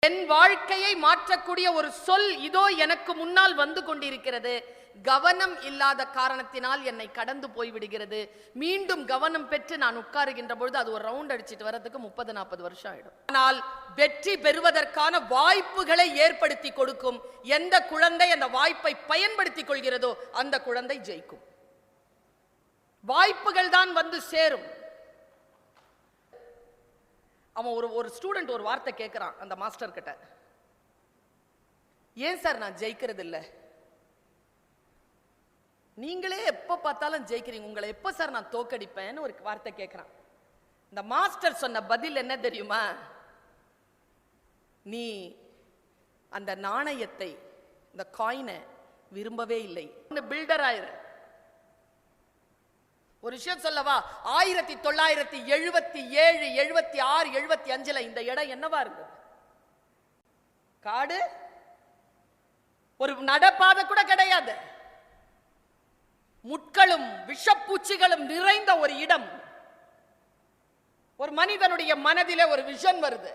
என் வாழ்க்கையை மாற்றக்கூடிய ஒரு சொல் இதோ எனக்கு முன்னால் வந்து கொண்டிருக்கிறது. கவனம் இல்லாத காரணத்தினால் என்னை கடந்து போய்விடுகிறது. மீண்டும் கவனம் பெற்று நான் உட்காருகின்ற பொழுது அது ஒரு ரவுண்ட் அடிச்சிட்டு வரதுக்கு 30-40 வருஷம் ஆயிடும். ஆனால் வெற்றி பெறுவதற்கான வாய்ப்புகளை ஏற்படுத்தி கொடுக்கும் எந்த குழந்தை அந்த வாய்ப்பை பயன்படுத்திக் கொள்கிறதோ அந்த குழந்தை ஜெயிக்கும். வாய்ப்புகள் தான் வந்து சேரும். அவன் ஒரு ஸ்டூடெண்ட் ஒரு வார்த்தை கேட்கிறான் அந்த மாஸ்டர் கிட்ட, ஏன் சார் நான் ஜெயிக்கிறது இல்லை? நீங்களே எப்ப பார்த்தாலும் ஜெயிக்கிறீங்க, உங்களை எப்ப சார் நான் தோக்கடிப்பேன்னு ஒரு வார்த்தை கேட்கிறான். இந்த மாஸ்டர் சொன்ன பதில் என்ன தெரியுமா? நீ அந்த நாணயத்தை, இந்த காயினை விரும்பவே இல்லை, பில்டர் ஆயிரு. ஒரு விஷயம் சொல்லவா, 1977, 76, 75 இந்த இடம் என்னவா இருந்தது? காடு, ஒரு நடப்பாதை கூட கிடையாது, முட்களும் விஷப்பூச்சிகளும் நிறைந்த ஒரு இடம். ஒரு மனிதனுடைய மனதிலே ஒரு விஷன் வருது.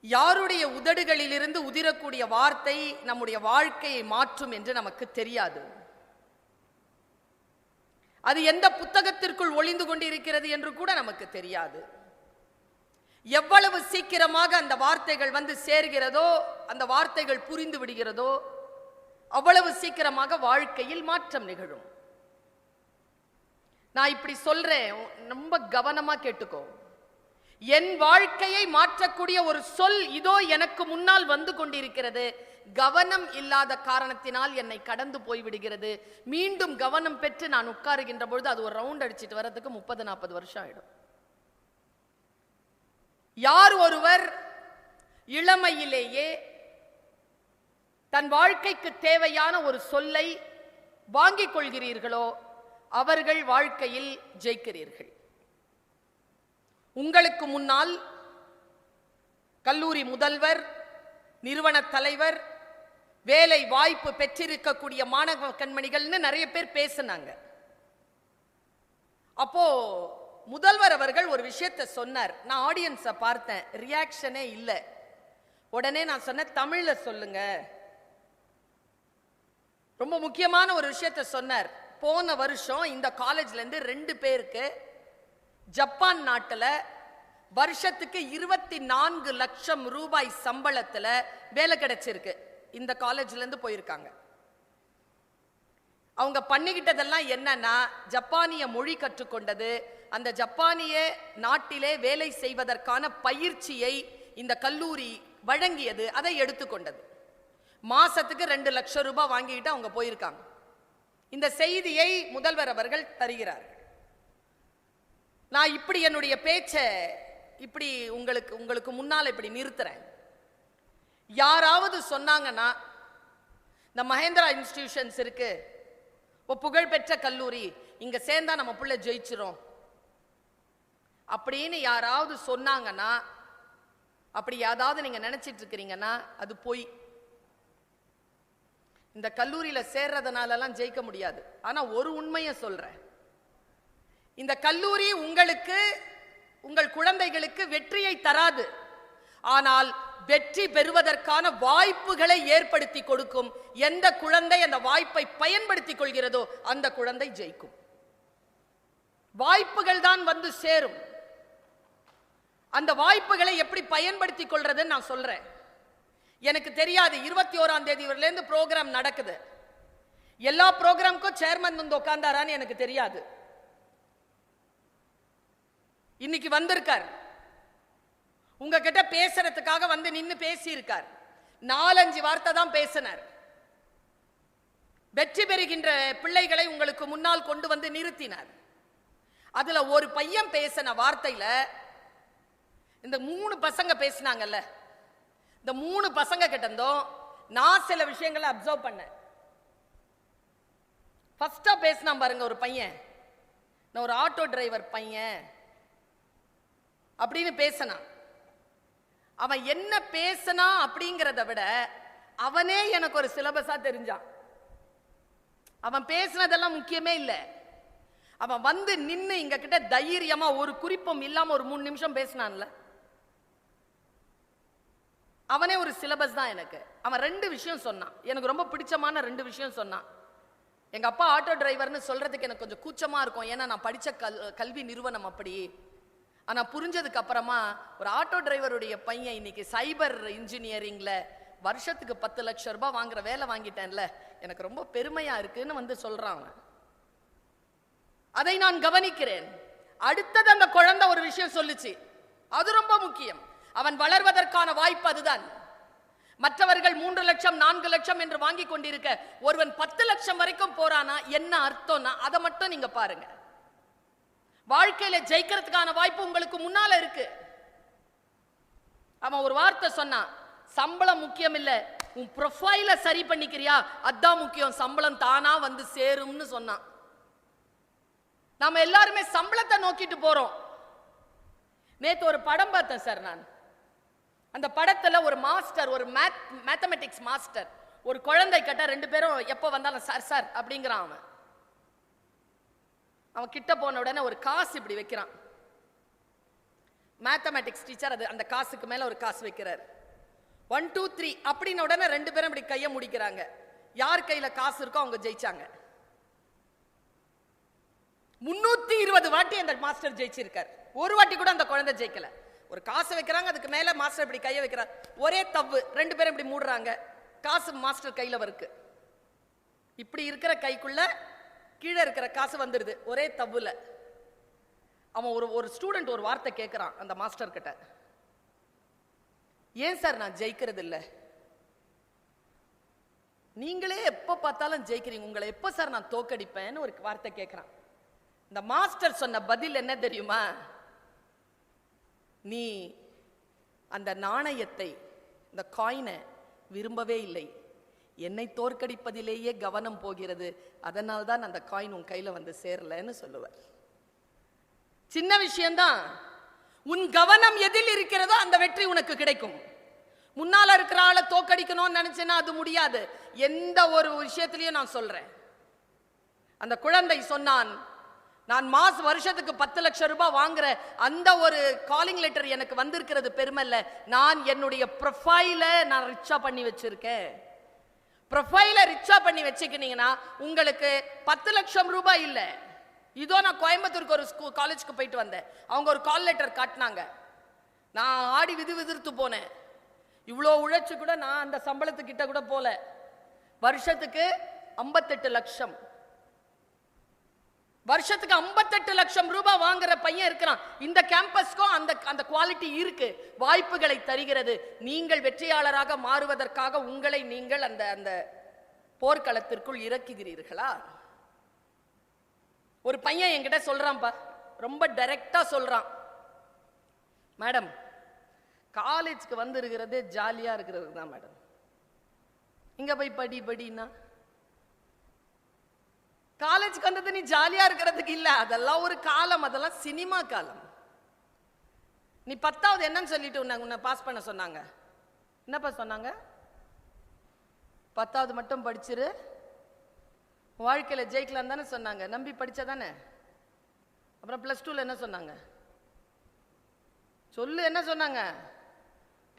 யாருடைய உதடுகளிலிருந்து உதிரக்கூடிய வார்த்தை நம்முடைய வாழ்க்கையை மாற்றும் என்று நமக்கு தெரியாது. அது எந்த புத்தகத்திற்குள் ஒளிந்து கொண்டிருக்கிறது என்று கூட நமக்கு தெரியாது. எவ்வளவு சீக்கிரமாக அந்த வார்த்தைகள் வந்து சேர்கிறதோ, அந்த வார்த்தைகள் புரிந்து விடுகிறதோ, அவ்வளவு சீக்கிரமாக வாழ்க்கையில் மாற்றம் நிகழும். நான் இப்படி சொல்றேன், ரொம்ப கவனமா கேட்டுக்கோ. என் வாழ்க்கையை மாற்றக்கூடிய ஒரு சொல் இதோ எனக்கு முன்னால் வந்து கொண்டிருக்கிறது. கவனம் இல்லாத காரணத்தினால் என்னை கடந்து போய்விடுகிறது. மீண்டும் கவனம் பெற்று நான் உட்காருகின்ற பொழுது அது ஒரு ரவுண்ட் அடிச்சிட்டு வரதுக்கு 30-40 வருஷம் ஆயிடும். யார் ஒருவர் இளமையிலேயே தன் வாழ்க்கைக்கு தேவையான ஒரு சொல்லை வாங்கிக் கொள்கிறீர்களோ அவர்கள் வாழ்க்கையில் ஜெயிக்கிறீர்கள். உங்களுக்கு முன்னால் கல்லூரி முதல்வர், நிறுவன தலைவர், வேலை வாய்ப்பு பெற்றிருக்கக்கூடிய மாணவ கண்மணிகள்னு நிறைய பேர் பேசினாங்க. அப்போ முதல்வர் அவர்கள் ஒரு விஷயத்தை சொன்னார். நான் ஆடியன்ஸை பார்த்தேன், ரியாக்ஷனே இல்லை. உடனே நான் சொன்னேன், தமிழ்ல சொல்லுங்க. ரொம்ப முக்கியமான ஒரு விஷயத்தை சொன்னார். போன வருஷம் இந்த காலேஜ்ல இருந்து 2 பேருக்கு ஜப்பான் நாட்டுல வருஷத்துக்கு 24 லட்சம் ரூபாய் சம்பளத்துல வேலை கிடைச்சிருக்கு. இந்த காலேஜ்ல இருந்து போயிருக்காங்க. அவங்க பண்ணிக்கிட்டதெல்லாம் என்னன்னா, ஜப்பானிய மொழி கற்றுக்கொண்டது, அந்த ஜப்பானிய நாட்டிலே வேலை செய்வதற்கான பயிற்சியை இந்த கல்லூரி வழங்கியது, அதை எடுத்துக்கொண்டது. மாசத்துக்கு 2 லட்சம் ரூபாய் வாங்கிட்டு அவங்க போயிருக்காங்க. இந்த செய்தியை முதல்வர் அவர்கள் தருகிறார். நான் இப்படி என்னுடைய பேச்சை இப்படி உங்களுக்கு முன்னால் இப்படி நிறுத்துறேன். யாராவது சொன்னாங்கன்னா, இந்த மகேந்திரா இன்ஸ்டிடியூஷன்ஸ் இருக்கு, புகழ்பெற்ற கல்லூரி, இங்க சேர்ந்தா நம்ம புள்ள ஜெயிச்சிரும் அப்படின்னு யாராவது சொன்னாங்கன்னா, அப்படி ஏதாவது நீங்க நினைச்சிட்டு இருக்கிறீங்கன்னா அது போய். இந்த கல்லூரியில சேர்றதுனாலலாம் ஜெயிக்க முடியாது. ஆனா ஒரு உண்மையை சொல்றேன், இந்த கல்லூரி உங்களுக்கு, உங்கள் குழந்தைகளுக்கு வெற்றியை தராது. ஆனால் வெற்றி பெறுவதற்கான வாய்ப்புகளை ஏற்படுத்தி கொடுக்கும் எந்த குழந்தை அந்த வாய்ப்பை பயன்படுத்திக் கொள்கிறதோ அந்த குழந்தை ஜெயிக்கும். வாய்ப்புகள் தான் வந்து சேரும். அந்த வாய்ப்புகளை எப்படி பயன்படுத்திக் கொள்றதுன்னு நான் சொல்றேன். எனக்கு தெரியாது, 21ஆம் தேதி வரலேருந்து ப்ரோக்ராம் நடக்குது. எல்லா ப்ரோக்ராமுக்கும் சேர்மன் வந்து உட்கார்ந்தாரான்னு எனக்கு தெரியாது. இன்னைக்கு வந்திருக்கார், உங்ககிட்ட பேசுறதுக்காக வந்து நின்று பேசியிருக்கார். 4-5 வார்த்தை தான் பேசினார். வெற்றி பெறுகின்ற பிள்ளைகளை உங்களுக்கு முன்னால் கொண்டு வந்து நிறுத்தினார். அதுல ஒரு பையன் பேசின வார்த்தையில இந்த 3 பசங்க பேசினாங்கல்ல, இந்த 3 பசங்க கிட்ட இருந்தோம் நான் சில விஷயங்களை அப்சர்வ் பண்ணேன். ஃபர்ஸ்டா பேசினா பாருங்க ஒரு பையன், நான் ஒரு ஆட்டோ டிரைவர் பையன் அப்படின்னு பேசினான். அவன் என்ன பேசினா அப்படிங்கிறத விட அவனே எனக்கு ஒரு சிலபஸா தெரிஞ்சான். அவன் பேசினதெல்லாம் முக்கியமே இல்லை. அவன் வந்து நின்னு இங்க கிட்ட தைரியமா ஒரு குறிப்பும் இல்லாம ஒரு 3 நிமிஷம் பேசினான்ல, அவனே ஒரு சிலபஸ் தான் எனக்கு. அவன் 2 விஷயம் சொன்னான், எனக்கு ரொம்ப பிடிச்சமான 2 விஷயம் சொன்னான். எங்க அப்பா ஆட்டோ டிரைவர்னு சொல்றதுக்கு எனக்கு கொஞ்சம் கூச்சமா இருக்கும், ஏன்னா நான் படிச்ச கல்வி நிறுவனம் அப்படி. ஆனா புரிஞ்சதுக்கு அப்புறமா ஒரு ஆட்டோ டிரைவருடைய பையன் இன்னைக்கு சைபர் இன்ஜினியரிங்ல வருஷத்துக்கு 10 லட்சம் ரூபாய் வாங்குற வேலை வாங்கிட்டேன்ல, எனக்கு ரொம்ப பெருமையா இருக்குன்னு வந்து சொல்றான் அவன். அதை நான் கவனிக்கிறேன். அடுத்தது அந்த குழந்தை ஒரு விஷயம் சொல்லுச்சு, அது ரொம்ப முக்கியம். அவன் வளர்வதற்கான வாய்ப்பு அதுதான். மற்றவர்கள் 3 லட்சம் 4 லட்சம் என்று வாங்கி கொண்டிருக்க ஒருவன் 10 லட்சம் வரைக்கும் போறானா என்ன அர்த்தம்னா அதை மட்டும் நீங்க பாருங்க. வாழ்க்கையில ஜெயிக்கிறதுக்கான வாய்ப்பு உங்களுக்கு முன்னால இருக்கு. அவன் ஒரு வார்த்தை சொன்னான், சம்பளம் முக்கியம் இல்ல, உன் ப்ரொஃபைல சரி பண்ணிக்கிறியா அதான் முக்கியம், சம்பளம் தானா வந்து சேரும்னு சொன்னான். நாம எல்லாருமே சம்பளத்தை நோக்கிட்டு போறோம். நேத்து ஒரு படம் பார்த்தேன் சார். நான் அந்த படத்துல ஒரு மாஸ்டர், ஒரு மேத்தமெட்டிக்ஸ் மாஸ்டர், ஒரு குழந்தை கிட்ட 2 பேரும் எப்ப வந்தாலும் சார் சார் அப்படிங்கிறான். அவன் கிட்ட போன உடனே ஒரு காசு இப்படி வைக்கிறான். மேத்தமெட்டிக்ஸ் டீச்சர் அது அந்த காசுக்கு மேல ஒரு காசு வைக்கிறார். 1 2 3 அப்படின்னு உடனே 2 பேரும் இப்படி கையை முடிக்கிறாங்க. யார் கையில காசு இருக்கோ அவங்க ஜெயிச்சாங்க. 320 வாட்டி அந்த மாஸ்டர் ஜெயிச்சிருக்கார், ஒரு வாட்டி கூட அந்த குழந்தை ஜெயிக்கல. ஒரு காசு வைக்கிறாங்க, அதுக்கு மேல மாஸ்டர் இப்படி கையை வைக்கிறார், ஒரே தவ்வு, 2 பேரும் இப்படி மூடுறாங்க, காசு மாஸ்டர் கையில இருக்கு. இப்படி இருக்கிற கைக்குள்ள கீழே இருக்கிற காசு வந்துருது ஒரே தவ்வுல. அவன் ஒரு ஸ்டூடெண்ட் ஒரு வார்த்தை கேட்கிறான் அந்த மாஸ்டர் கிட்ட, ஏன் சார் நான் ஜெயிக்கிறது இல்ல? நீங்களே எப்ப பார்த்தாலும் ஜெயிக்கிறீங்க, உங்களை எப்ப சார் நான் தோக்கடிப்பேன்னு ஒரு வார்த்தை கேட்கிறான். இந்த மாஸ்டர் சொன்ன பதில் என்ன தெரியுமா? நீ அந்த நாணயத்தை, இந்த காயினை விரும்பவே இல்லை, என்னை தோற்கடிப்பதிலேயே கவனம் போகிறது, அதனால் தான் அந்த காயின் உன் கையில வந்து சேரலன்னு சொல்லுவார். சின்ன விஷயம்தான். உன் கவனம் எதில் இருக்கிறதோ அந்த வெற்றி உனக்கு கிடைக்கும். முன்னால இருக்கிற ஆளை தோக்கடிக்கணும்னு நினைச்சேன்னா அது முடியாது. எந்த ஒரு விஷயத்திலையும் நான் சொல்றேன். அந்த குழந்தை சொன்னான், நான் வருஷத்துக்கு 10 லட்சம் ரூபாய் வாங்குற அந்த ஒரு காலிங் லெட்டர் எனக்கு வந்திருக்கிறது பெருமைல்ல, நான் என்னுடைய ப்ரொஃபைல நான் ரிச்சா பண்ணி வச்சிருக்கேன். ப்ரொஃபைல ரிச்சா பண்ணி வச்சுக்கினீங்கன்னா உங்களுக்கு 10 லட்சம் ரூபாய் இல்ல. இதோ நான் கோயம்புத்தூருக்கு ஒரு காலேஜ்க்கு போயிட்டு வந்தேன். அவங்க ஒரு கால் லெட்டர் காட்டினாங்க. நான் ஆடி விதிர்த்து போனேன். இவ்வளோ உழைச்சு கூட நான் அந்த சம்பளத்துக்கிட்ட கூட போல. வருஷத்துக்கு 58 லட்சம், வருஷத்துக்கு 58 லட்சம் ரூபாய் வாங்குற பையன் இருக்கிறான். இந்த கேம்பஸ்க்கும் அந்த குவாலிட்டி இருக்கு, வாய்ப்புகளை தருகிறது. நீங்கள் வெற்றியாளராக மாறுவதற்காக உங்களை நீங்கள் அந்த போர்க்களத்திற்குள் இறக்குகிறீர்களா? ஒரு பையன் என்கிட்ட சொல்றான்பா, ரொம்ப டைரக்டா சொல்றான், மேடம் காலேஜ்க்கு வந்து இருக்கிறதே ஜாலியா இருக்கிறது தான் மேடம், இங்க போய் படினா காலேஜ்க்கு வந்தது நீ ஜாலியா இருக்கிறதுக்கு இல்ல, அதெல்லாம் ஒரு காலம், அதெல்லாம் சினிமா காலம். நீ 10வது என்னன்னு சொல்லிட்டு உன்னை பாஸ் பண்ண சொன்னாங்க? என்னப்பா சொன்னாங்க? 10வது மட்டும் படிச்சிரு, வாழ்க்கையில ஜெயிக்கலாம் தானே சொன்னாங்க. நம்பி படிச்சதானே? அப்புறம் +2ல என்ன சொன்னாங்க சொல்லு? என்ன சொன்னாங்க?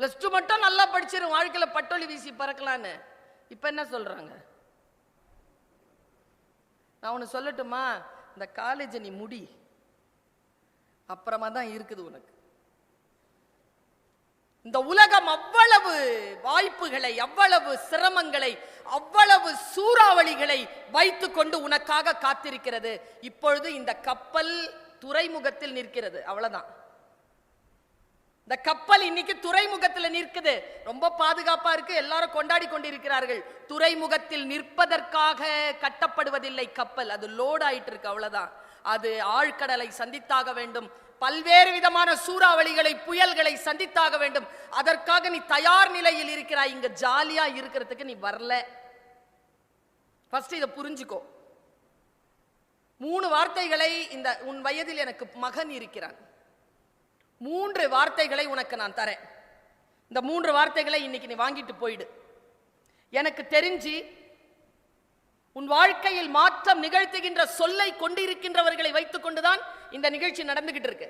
+2 மட்டும் நல்லா படிச்சிரு, வாழ்க்கையில பட்டொலி வீசி பறக்கலான்னு. இப்ப என்ன சொல்றாங்க? நான் உனக்கு சொல்லட்டுமா, இந்த காலேஜை நீ முடி, அப்புறமா தான் இருக்குது உனக்கு. இந்த உலகம் அவ்வளவு வாய்ப்புகளை, அவ்வளவு சிரமங்களை, அவ்வளவு சூறாவளிகளை வைத்துக் கொண்டு உனக்காக காத்திருக்கிறது. இப்பொழுது இந்த கப்பல் துறைமுகத்தில் நிற்கிறது, அவ்வளவுதான். இந்த கப்பல் இன்னைக்கு துறைமுகத்தில் நிற்குது, ரொம்ப பாதுகாப்பா இருக்கு, எல்லாரும் கொண்டாடி கொண்டிருக்கிறார்கள். துறைமுகத்தில் நிற்பதற்காக கட்டப்படுவதில்லை கப்பல், அது லோட் ஆயிட்டு இருக்கு, அவ்வளவுதான். அது ஆழ்கடலை சந்தித்தாக வேண்டும், பல்வேறு விதமான சூறாவளிகளை, புயல்களை சந்தித்தாக வேண்டும். அதற்காக நீ தயார் நிலையில் இருக்கிறாய். இங்க ஜாலியா இருக்கிறதுக்கு நீ வரல. ஃபர்ஸ்ட் இதை புரிஞ்சுக்கோ. 3 வார்த்தைகளை, இந்த உன் வயதில் எனக்கு மகன் இருக்கிறான், 3 வார்த்தைகளை உனக்கு நான் தரேன். இந்த 3 வார்த்தைகளை இன்னைக்கு நீ வாங்கிட்டு போயிடு. எனக்கு தெரிஞ்சு உன் வாழ்க்கையில் மாற்றம் நிகழ்த்துகின்ற சொல்லை கொண்டிருக்கின்றவர்களை வைத்துக் கொண்டுதான் இந்த நிகழ்ச்சி நடந்துகிட்டு இருக்கு.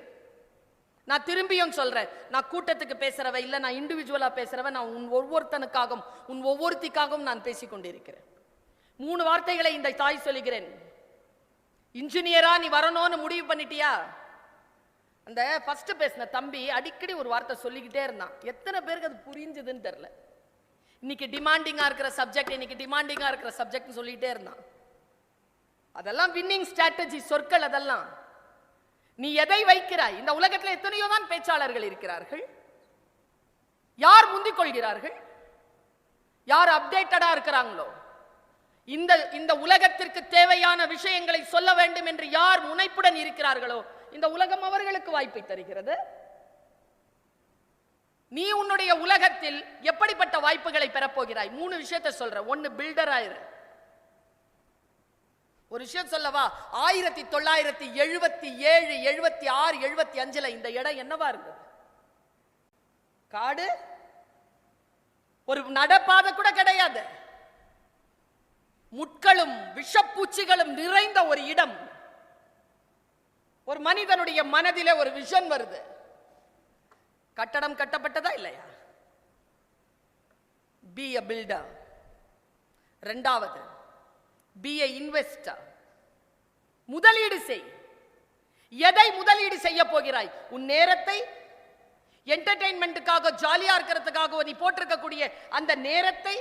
நான் திரும்பியும் சொல்றேன், நான் கூட்டத்துக்கு பேசுறவ இல்ல, நான் இண்டிவிஜுவலா பேசுறவ. நான் உன் ஒவ்வொருத்தனுக்காகவும் உன் ஒவ்வொருத்திக்காகவும் நான் பேசிக் கொண்டிருக்கிறேன். 3 வார்த்தைகளை இந்த தாய் சொல்லுகிறேன். இன்ஜினியரா நீ வரணும்னு முடிவு பண்ணிட்டியா? அந்த ஃபர்ஸ்ட் பேசின தம்பி அடிக்கடி ஒரு வார்த்தை சொல்லிக்கிட்டே இருந்தான். எத்தனை பேருக்கு அது புரிஞ்சுதுன்னு தெரியல. இன்னைக்கு டிமாண்டிங்கா இருக்கிற சப்ஜெக்ட், இன்னைக்கு டிமாண்டிங்கா இருக்கிற சப்ஜெக்ட் சொல்லிட்டே இருந்தான். அதெல்லாம் வின்னிங் ஸ்ட்ராட்டஜி சொற்கள். அதெல்லாம் நீ எதை வைக்கிறாய்? இந்த உலகத்தில் எத்தனையோ தான் பேச்சாளர்கள் இருக்கிறார்கள். யார் முந்திக் கொள்கிறார்கள்? யார் அப்டேட்டடா இருக்கிறாங்களோ, இந்த உலகத்திற்கு தேவையான விஷயங்களை சொல்ல வேண்டும் என்று யார் முனைப்புடன் இருக்கிறார்களோ, இந்த உலகம் அவர்களுக்கு வாய்ப்பை தருகிறது. நீ உன்னுடைய உலகத்தில் எப்படிப்பட்ட வாய்ப்புகளை பெறப்போகிறாய்? 3 விஷயத்தை சொல்ற. 1, பில்டர் ஆயிரு. ஒரு விஷயம் சொல்லவா? 1977, 76, 75 இந்த இடம் என்னவா இருந்தது? காடு, ஒரு நடப்பாதை கூட கிடையாது. முட்களும் விஷப்பூச்சிகளும் நிறைந்த ஒரு இடம். ஒரு மனிதனுடைய மனதிலே ஒரு விஷன் வருது. கட்டடம் கட்டப்பட்டதா இல்லையா? Be a builder. 2வது, பி எ இன்வெஸ்டர். முதலீடு செய். எதை முதலீடு செய்ய போகிறாய்? உன் நேரத்தை, என்டர்டெயின்மெண்ட்டுக்காக ஜாலியா இருக்கிறதுக்காக நீ போட்டிருக்கக்கூடிய அந்த நேரத்தை,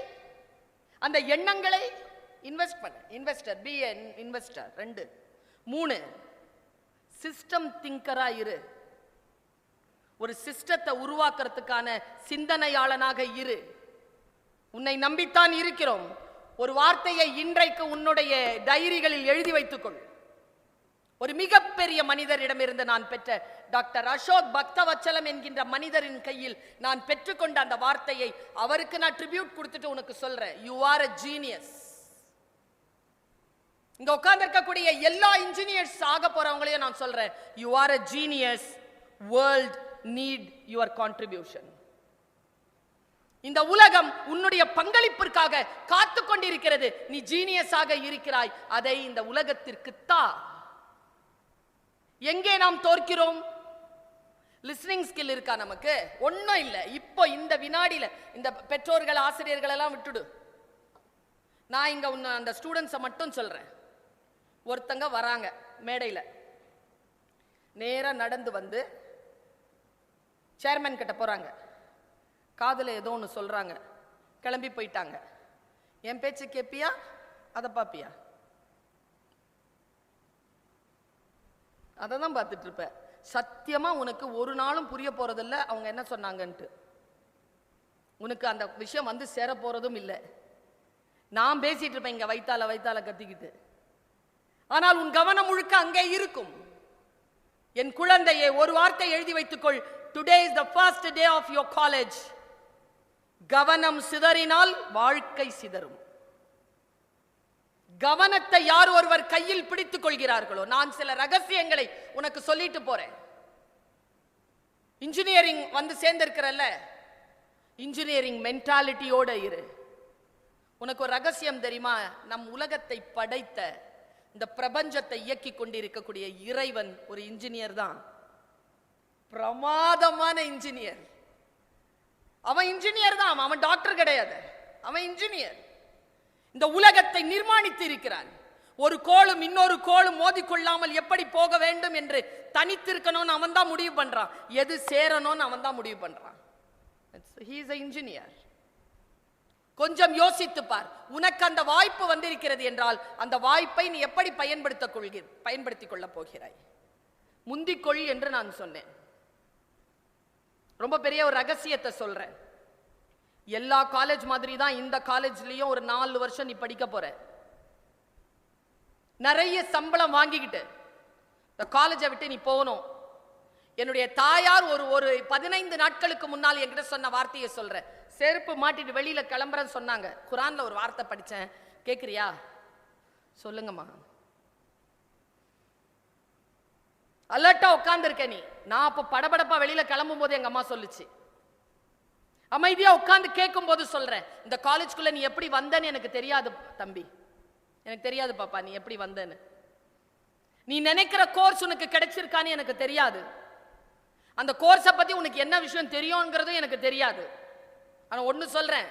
அந்த எண்ணங்களை இன்வெஸ்ட் பண்ண. Investor, be a investor. 2. 3, system திங்கரா இரு. ஒரு சிஸ்டத்தை உருவாக்குறதுக்கான சிந்தனையாளனாக இரு. உன்னை நம்பித்தான் இருக்கிறோம். ஒரு வார்த்தையை இன்றைக்கு உன்னுடைய டைரிகளில் எழுதி வைத்துக்கொள். ஒரு மிகப்பெரிய மனிதரிடமிருந்து நான் பெற்ற டாக்டர் அசோக் பக்தவச்சலம் என்கின்ற மனிதரின் கையில் நான் பெற்றுக்கொண்ட அந்த வார்த்தையை அவருக்கு நான் ட்ரிபியூட் கொடுத்துட்டு உனக்கு சொல்றேன். You are a genius. இங்க உட்கார்ந்து இருக்கக்கூடிய எல்லா இன்ஜினியர்ஸ் ஆக போறவங்களையும் நான் சொல்றேன், you are a genius. World need your contribution. இந்த உலகம் உன்னுடைய பங்களிப்பிற்காக காத்து கொண்டிருக்கிறது. நீ ஜீனியஸாக இருக்கிறாய். அதை இந்த உலகத்திற்கு தா. எங்கே நாம் தோற்கிறோம்? லிஸ்னிங் ஸ்கில் இருக்கா நமக்கு? ஒன்னும் இல்லை. இப்போ இந்த வினாடியில இந்த பெற்றோர்கள், ஆசிரியர்கள் எல்லாம் விட்டுடு. நான் இங்க அந்த ஸ்டூடெண்ட்ஸை மட்டும் சொல்றேன். ஒருத்தங்க வராங்க மேடையில, நேரா நடந்து வந்து சேர்மன் கிட்ட போறாங்க. காதுல ஏதோ ஒன்று சொல்றாங்க, கிளம்பி போயிட்டாங்க. என் பேச்சு கேப்பியா? அதை பாப்பியா? அதை தான் பார்த்துட்டு இருப்ப. சத்தியமா உனக்கு ஒரு நாளும் புரிய போறதில்ல அவங்க என்ன சொன்னாங்கன்ட்டு. உனக்கு அந்த விஷயம் வந்து சேர போறதும் இல்லை. நான் பேசிட்டு இருப்பேன் இங்க வைத்தால கத்திக்கிட்டு. ஆனால் உன் கவனம் முழுக்க அங்கே இருக்கும். என் குழந்தையே, ஒரு வார்த்தை எழுதி வைத்துக்கொள். Today is the first day of your college. கவனம் சிதறினால் வாழ்க்கை சிதறும். கவனத்தை யார் ஒருவர் கையில் பிடித்துக் கொள்கிறார்களோ, நான் சில ரகசியங்களை உனக்கு சொல்லிட்டு போறேன். இன்ஜினியரிங் வந்து சேர்ந்திருக்கிறல்ல, இன்ஜினியரிங் மென்டாலிட்டியோட இரு. உனக்கு ஒரு ரகசியம் தெரியுமா? நம் உலகத்தை படைத்த, இந்த பிரபஞ்சத்தை இயக்கி கொண்டிருக்கக்கூடிய இறைவன் ஒரு இன்ஜினியர் தான். பிரமாதமான இன்ஜினியர். அவன் இன்ஜினியர் தான், அவன் டாக்டர் கிடையாது. அவன் இன்ஜினியர். இந்த உலகத்தை நிர்மாணித்து இருக்கிறான். ஒரு கோளும் இன்னொரு கோளும் மோதிக்கொள்ளாமல் எப்படி போக வேண்டும் என்று தனித்திருக்கணும்னு அவன் தான் முடிவு பண்றான். எது சேரணும்னு அவன் தான் முடிவு பண்றான். He is an engineer. கொஞ்சம் யோசித்து பார். உனக்கு அந்த வாய்ப்பு வந்திருக்கிறது என்றால் அந்த வாய்ப்பை நீ எப்படி பயன்படுத்திக் கொள்ள போகிறாய்? முந்திக்கொள் என்று நான் சொன்னேன். ரொம்ப பெரிய ஒரு ரகசியத்தை சொல்றேன். எல்லா காலேஜ் மாதிரி தான் இந்த காலேஜ்லயும் ஒரு 4 வருஷம் நீ படிக்க போற. நிறைய சம்பளம் வாங்கிக்கிட்டு இந்த காலேஜை விட்டு நீ போகணும். என்னுடைய தாயார் ஒரு 15 நாட்களுக்கு முன்னால் என்கிட்ட சொன்ன வார்த்தையை சொல்றேன். செருப்பு மாட்டிட்டு வெளியில கிளம்புறேன்னு சொன்னாங்க. குரான்ல ஒரு வார்த்தை படிச்சேன், கேக்குறியா? சொல்லுங்கம்மா. அலர்ட்டா உட்கார்ந்து இருக்க நீ. நான் அப்ப படபடப்பா வெளியில கிளம்பும் போது எங்க அம்மா சொல்லுச்சு. அமைதியா உட்கார்ந்து கேட்கும் போது சொல்றேன், இந்த காலேஜ்குள்ள நீ எப்படி வந்தன்னு எனக்கு தெரியாது தம்பி. எனக்கு தெரியாது பாப்பா நீ எப்படி வந்தேன்னு. நீ நினைக்கிற கோர்ஸ் உனக்கு கிடைச்சிருக்கான்னு எனக்கு தெரியாது. அந்த கோர்ஸை பத்தி உனக்கு என்ன விஷயம் தெரியும்ங்கிறதும் எனக்கு தெரியாது. ஆனா ஒன்னு சொல்றேன்,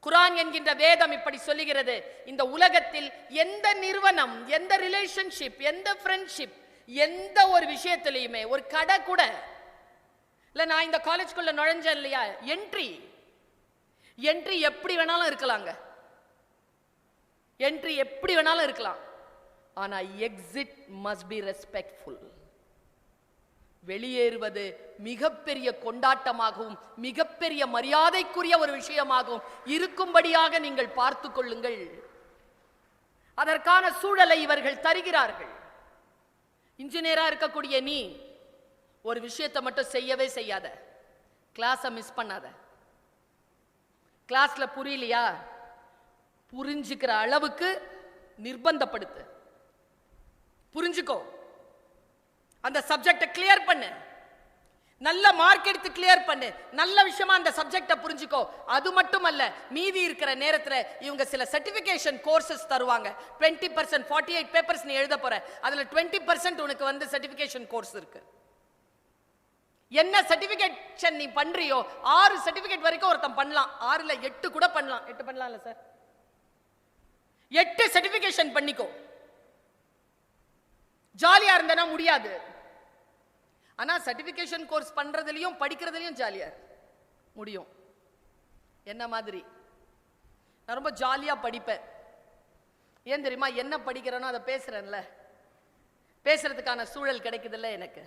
குர்ஆன் என்கின்ற வேதம் இப்படி சொல்லுகிறது, இந்த உலகத்தில் எந்த நிறுவனம், எந்த ரிலேஷன்ஷிப், எந்த ஃப்ரெண்ட்ஷிப், எந்த ஒரு விஷயத்திலையுமே, ஒரு கடை கூட இல்ல, நான் இந்த காலேஜ்குள்ள நுழைஞ்சேன் இல்லையா, என்ட்ரி எப்படி வேணாலும் இருக்கலாங்க, என்ட்ரி எப்படி வேணாலும் இருக்கலாம். ஆனா எக்ஸிட் மஸ்ட் பி ரெஸ்பெக்ட்ஃபுல். வெளியேறுவது மிகப்பெரிய கொண்டாட்டமாகவும் மிகப்பெரிய மரியாதைக்குரிய ஒரு விஷயமாகவும் இருக்கும்படியாக நீங்கள் பார்த்து கொள்ளுங்கள். அதற்கான சூழலை இவர்கள் தருகிறார்கள். இன்ஜினியரா இருக்கக்கூடிய நீ ஒரு விஷயத்தை மட்டும் செய்யவே செய்யாத, கிளாஸை மிஸ் பண்ணாத. கிளாஸ்ல புரியலையா, புரிஞ்சுக்கிற அளவுக்கு நிர்பந்தப்படுத்து, புரிஞ்சுக்கோ, அந்த சப்ஜெக்டை கிளியர் பண்ணு, நல்ல மார்க் எடுத்து கிளியர் பண்ணு, நல்ல விஷயமா அந்த சப்ஜெக்டை புரிஞ்சுக்கோ. அது மட்டும் அல்ல, மீதி இருக்கிற நேரத்தில் இவங்க சில சர்டிபிகேஷன் கோர்சஸ் தருவாங்க. 20% 48 பேப்பர்ஸ் நீ எழுத போற, அதுல 20% உனக்கு வந்து சர்டிபிகேஷன் கோர்ஸ் இருக்கு. என்ன சர்டிபிகேஷன் நீ பண்றியோ 6 சர்டிபிகேட் வரைக்கும் ஒருத்தன் பண்ணலாம், 6ல 8 கூட பண்ணலாம். 8 பண்ணலாம்ல சார்? 8 சர்டிபிகேஷன் பண்ணிக்கோ. ஜாலியா இருந்தனா முடியாது. ஆனா சர்டிபிகேஷன் கோர்ஸ் பண்றதுலயும் படிக்கிறதுலயும் ஜாலியா முடியும். என்ன மாதிரி நான் ரொம்ப ஜாலியா படிப்பேன். ஏன் தெரியுமா? என்ன படிக்கிறேனோ அதை பேசுறேன்ல, பேசுறதுக்கான சூழல் கிடைக்குதுல்ல எனக்கு,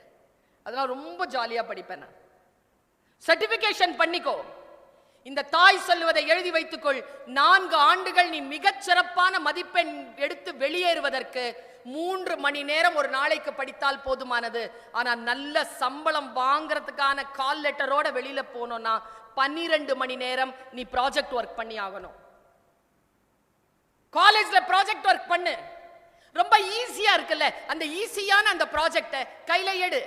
அதனால ரொம்ப ஜாலியா படிப்பேன் நான். சர்டிபிகேஷன் பண்ணிக்கோ. இந்த தாய் சொல்லுவதை எழுதி வைத்துக்கொள். 4 ஆண்டுகள் நீ மிகச் சிறப்பான மதிப்பெண் எடுத்து வெளியேறுவதற்கு 3 மணி நேரம் ஒரு நாளைக்கு படித்தால் போதுமானது. ஆனா நல்ல சம்பளம் வாங்குறதுக்கான கால் லெட்டரோட வெளியில போனோம்னா 12 மணி நேரம் நீ ப்ராஜெக்ட் ஒர்க் பண்ணி ஆகணும். காலேஜ்ல ப்ராஜெக்ட் ஒர்க் பண்ணு. ரொம்ப ஈஸியா இருக்குல்ல, அந்த ஈஸியான அந்த ப்ராஜெக்டை கையில எடு.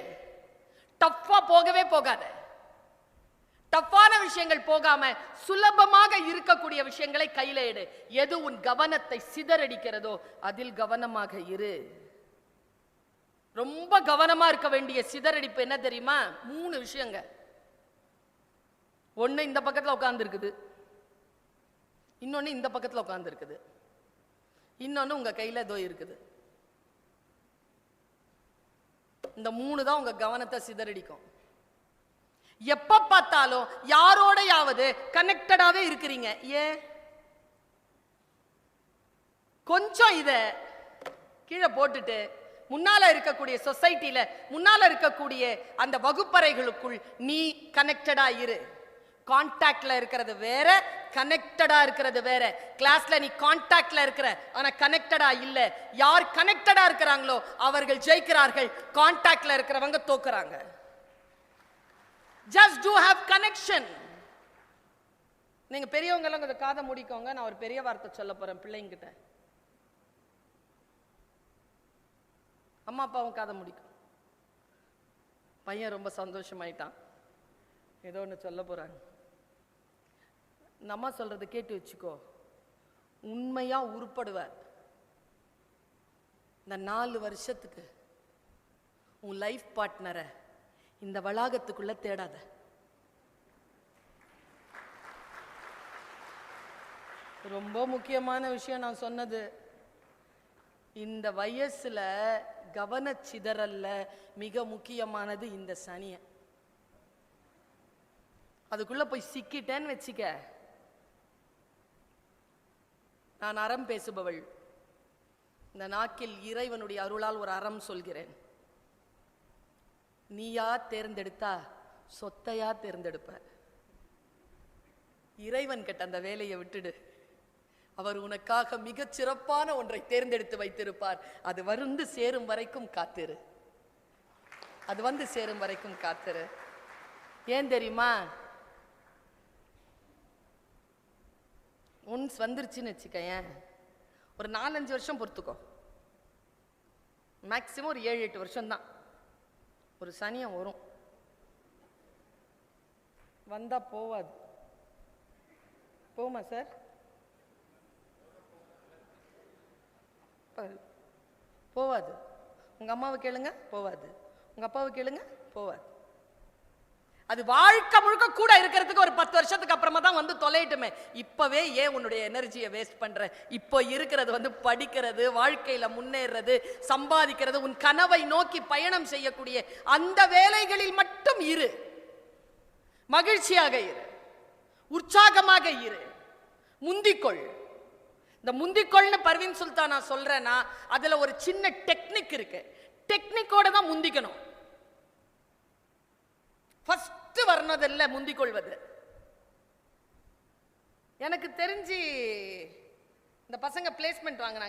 டஃப்பா போகவே போகாத. டஃப்பான விஷயங்கள் போகாம சுலபமாக இருக்கக்கூடிய விஷயங்களை கையில எடு. எது உன் கவனத்தை சிதறடிக்கிறதோ அதில் கவனமாக இரு. ரொம்ப கவனமா இருக்க வேண்டிய சிதறடிப்பு என்ன தெரியுமா? 3 விஷயங்க. ஒண்ணு இந்த பக்கத்துல உட்கார்ந்து இருக்குது, இன்னொன்னு இந்த பக்கத்துல உட்கார்ந்து இருக்குது, இன்னொன்னு உங்க கையில ஏதோ இருக்குது. இந்த 3 தான் உங்க கவனத்தை சிதறடிக்கும். எப்ப பார்த்தாலும் யாரோடையாவது கனெக்டடாவே இருக்கிறீங்க. ஏன்? கொஞ்சம் இத கீழே போட்டுட்டு முன்னால இருக்கக்கூடிய சொசைட்டில, முன்னால இருக்கக்கூடிய அந்த வகுப்பறைகளுக்குள் நீ கனெக்டடா இரு. கான்டாக்ட்ல இருக்கிறது வேற, கனெக்டடா இருக்கிறது வேற. கிளாஸ்ல நீ கான்டாக்ட்ல இருக்கிற, ஆனா கனெக்டடா இல்ல. யார் கனெக்டடா இருக்கிறாங்களோ அவர்கள் ஜெயிக்கிறார்கள், கான்டாக்ட்ல இருக்கிறவங்க தோக்குறாங்க. Just do have connection. நீங்க பெரியவங்க எல்லாம் கொஞ்சம் காதை மூடிக்கோங்க. நான் ஒரு பெரிய வார்த்தை சொல்ல போறேன் பிள்ளைங்க கிட்ட. அம்மா அப்பாவும் காதை மூடிக்கும். பையன் ரொம்ப சந்தோஷமாயிட்டான், ஏதோ ஒன்று சொல்ல போறாங்க. நம்ம சொல்றது கேட்டு வச்சுக்கோ, உண்மையா உருப்படுவ. இந்த 4 வருஷத்துக்கு உன் லைஃப் பார்ட்னரை இந்த வளாகத்துக்குள்ள தேடாத. ரொம்ப முக்கியமான விஷயம் நான் சொன்னது. இந்த வயசுல கவனச்சிதறல்ல மிக முக்கியமானது இந்த சனிய. அதுக்குள்ள போய் சிக்கிட்டேன்னு வச்சுக்க, நான் அறம் பேசுபவள். இந்த நாக்கில் இறைவனுடைய அருளால் ஒரு அறம் சொல்கிறேன். நீயா தேர்ந்தெடுத்தா சொத்தையா தேர்ந்தெடுப்ப. இறைவன் கிட்ட அந்த வேலையை விட்டுடு. அவர் உனக்காக மிகச் சிறப்பான ஒன்றை தேர்ந்தெடுத்து வைத்திருப்பார். அது வந்து சேரும் வரைக்கும் காத்திரு. அது வந்து சேரும் வரைக்கும் காத்திரு. ஏன் தெரியுமா? ஒன்ஸ் வந்துருச்சுன்னு வச்சுக்கேன், ஒரு 4-5 வருஷம் பொறுத்துக்கோ. மேக்சிமம் ஒரு 7-8 வருஷம் தான். ஒரு சனியம் வரும், வந்தா போவாது. போமா சார்? பாரு, போவாது. உங்க அம்மாவை கேளுங்க, போவாது. உங்க அப்பாவை கேளுங்க, போவாது. அது வாழ்க்கை முழுக்க கூட இருக்கிறதுக்கு ஒரு 10 வருஷத்துக்கு அப்புறமா தான் வந்து தொலைட்டுமே. இப்பவே ஏன் உன்னுடைய எனர்ஜியை வேஸ்ட் பண்ற? இப்போ இருக்கிறது வந்து படிக்கிறது, வாழ்க்கையில முன்னேறது, சம்பாதிக்கிறது, உன் கனவை நோக்கி பயணம் செய்யக்கூடிய அந்த வேலைகளில் மட்டும் இரு. மகிழ்ச்சியாக இரு, உற்சாகமாக இரு, முந்திக்கொள். இந்த முந்திக்கொள்னு பர்வீன் சுல்தான் நான் சொல்றேன்னா அதுல ஒரு சின்ன டெக்னிக் இருக்கு. டெக்னிக்கோட தான் முந்திக்கணும். ஃபர்ஸ்ட் வரணுதில்ல முந்திக்கொள்வது. எனக்கு தெரிஞ்சு இந்த பசங்க பிளேஸ்மெண்ட் வாங்குறாங்க.